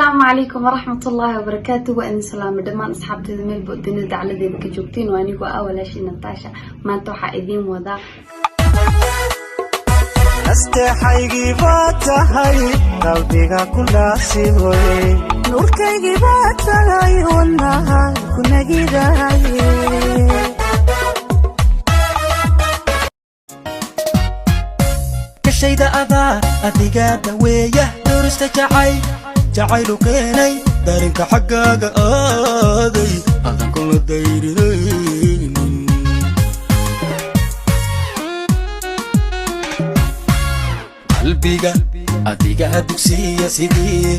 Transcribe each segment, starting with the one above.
السلام عليكم ورحمة الله وبركاته. وأنا سلام دمان أصحابتي ذميل بودين دعلة ذي بكجوبتين وأنا جو أول شيء نتاشا ما أنتوا حقيقين وذا أستحيي باتهاي قلبي كلها سيبوي نورك باتهاي والنهار كنا جداي كشيدا أذا أذيقا دوية درست جعيلو كيني دارنك حقاق آذي أذن كل الدايرين قلبيقا أذيقا دوكسية سيدي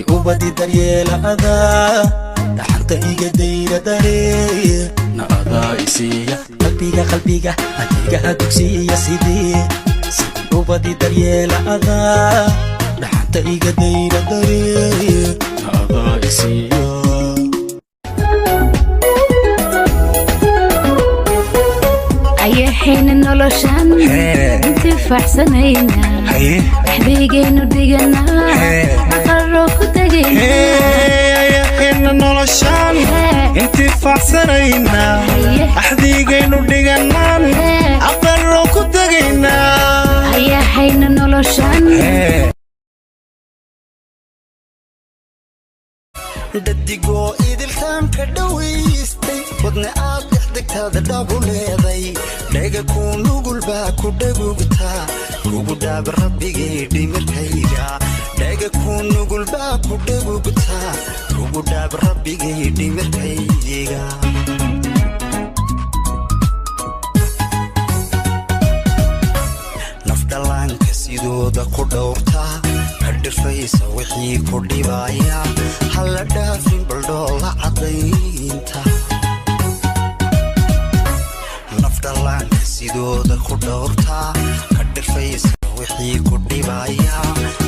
أوبادي داريال أذا دحرت إيقا دايرة داري نأذا إسية قلبيقا أذيقا دوكسية سيدي أوبادي داريال أذا دحرت إيقا دايرة داري نأذا إسية حين النولوشان انتفاح سنينا حبيقين وديقنا نقرر كتاقينا حين النولوشان انتفاح سنينا حبيقين وديقنا نقرر كتاقينا حين النولوشان ددقو إذلكام كدويستي ودنا دكتادا دابو ليداي دايغا كونو قلبا كوداغوغتا كوغو داب ربيغي ديمركايغا دايغا كونو قلبا كوداغوغتا كوغو داب ربيغي ديمركايغا نفدلان كسيدودا كودورتا كدفايسا وحي كوديبايا هلا دافين بلدولا عدينتا nafdalaanka sidooda ku dhowrtaa ka dhifaysa wixii ku dhibaya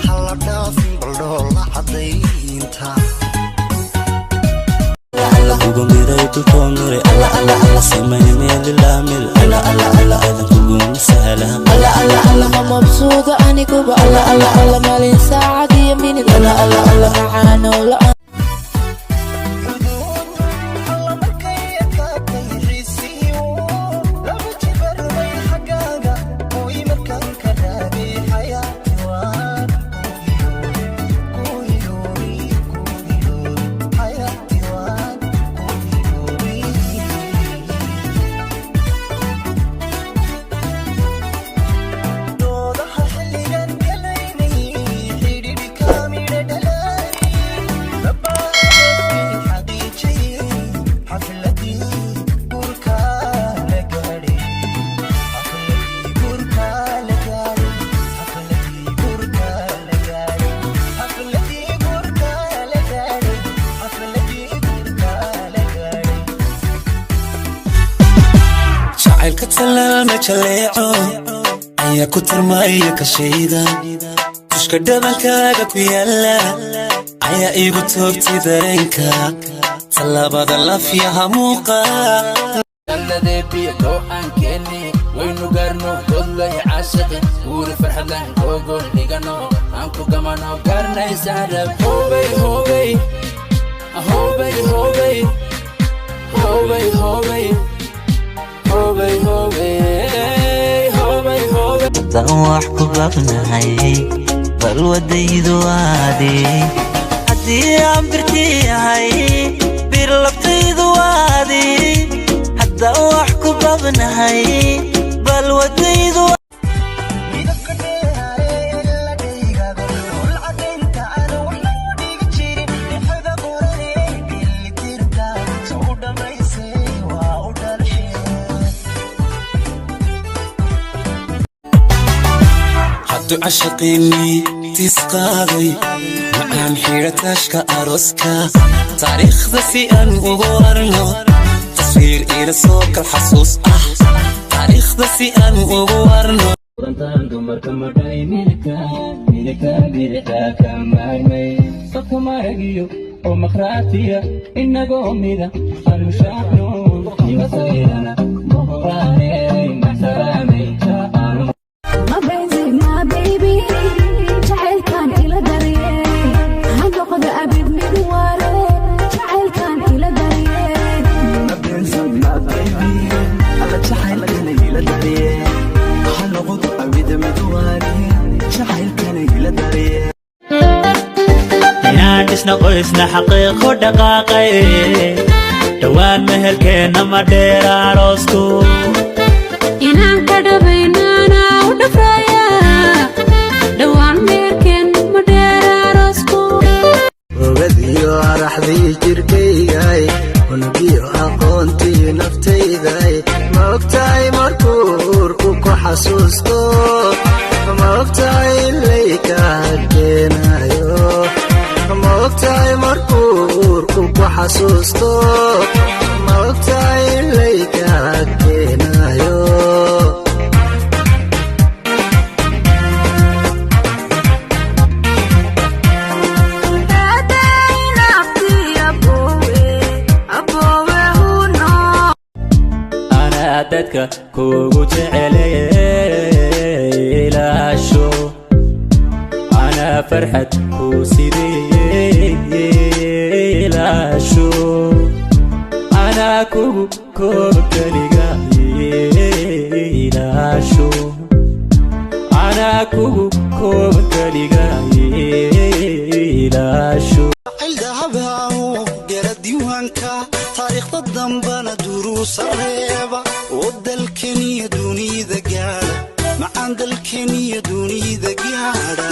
hala dhaafin baldhoola cadaynta kugumiray tutoomire alla samayne lilaamil alla kugun sahla ma mabsuuda aniguba alla malin saacad iyo minid alla macaano la كتسلم جليعو أيا كتر مايا كشيدا تشكر دبنكاga ku yaala أيا إيغو توبتي dareenka talaabada lafiyaha muuqa الذي بيدو أنكني وينو قرنو كله عاشق وري فرحة لن قوقو لغنو أنكو قمانو قرنا يسارب هوبي هوبي هوبي هوبي هوبي هوبي هوبي هوبي هوبي هوبي دواح كبابناي بل وديدو عادي هدي عم برتيهاي بيرلبتيدو عادي دواح كبابناي بل وديدو عشقيني تسقاضي معان حيرتاش كأروسكا تاريخ ذسي أن أغوارنو تصوير إلى سوق الحصوص تاريخ ذسي أن أغوارنو ورنتان دمر كمرداي ميلكا كمارمي صدق مارجيو ومخراتيا إنا قوميدا فالمشاعنو يمسيرنا مغراني محسراني ما بنزل ما بيبي جعل كان إلى دريه هنقض dhisna qoysna xaqiiqo dhaqaaqay dhowaan meherkeenna ma dheera aroosku inaan ka dhabaynaana u dhafraya dhowaan meherkeenna ma dheera aroosku ogadiyo araxdii jirkaygay unugiyo aqoontii naftayday ma ogtahay markuu uurku ku xasuusto ma ogtahay ilayka keenayo ma ogtahay markuu uurku ku xasuusto ma ogtahay ilayka keenayo dadka kugu jeceleeyay ilaasho ana farxad ku sidee ilaasho ana kugu kaliga ilaasho ana kugu kaliga ilaasho taariikhda dambana duruusa reeba oo dalkeniya dunida gaadha macaan dalkeniya dunida gaadha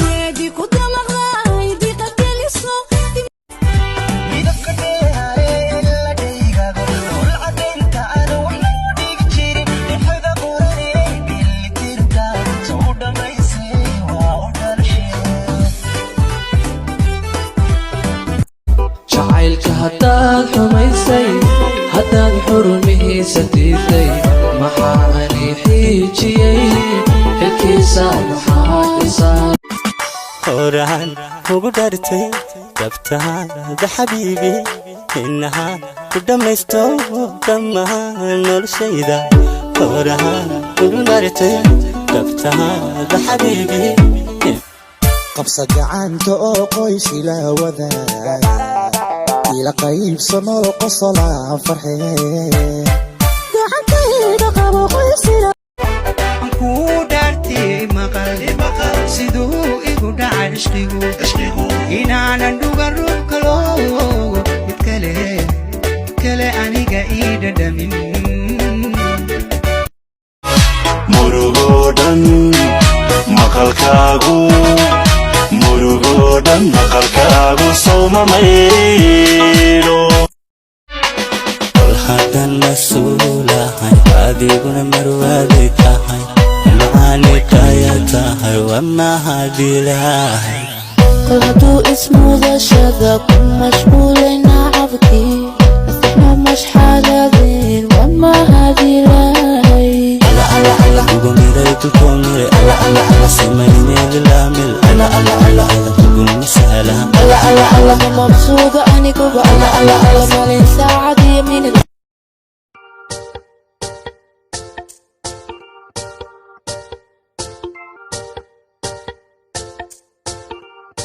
jacaylka haddaad xumaysay haddaad xurumihiisa diiday maxaa ani xiijiyey xilkiisa maxaa dhisay horaan ugu dhartay dabtaada xabiibi innaha ku dhammaysto dhammaan noloshayda horaan ugu dhartay dabtaada xabiibi qabsa gacanta oo qoys ila wadaag ila qaybsano qosolaan farxee gacantayda qabo qoys ila ku dhaartay maqal siduu igu dhacay ishqigu inaanan dhugan ruux kaloogo mid kale aniga ii dhadhamin murugoodhan maqalkaagu murugoodhan maqalkaagu sawma maylo kol haddan mas-uulahay adiguna marwaaday tahay macaanidaya tahay waa mahadilahay kol hadduu ismudashada ku mashquulayna cabkii asna mashxaladeen waa mahadilahay gugumiray tukomire simayneelilaamil gugumisahla mabsuuda aniguba malin saacad iyo minid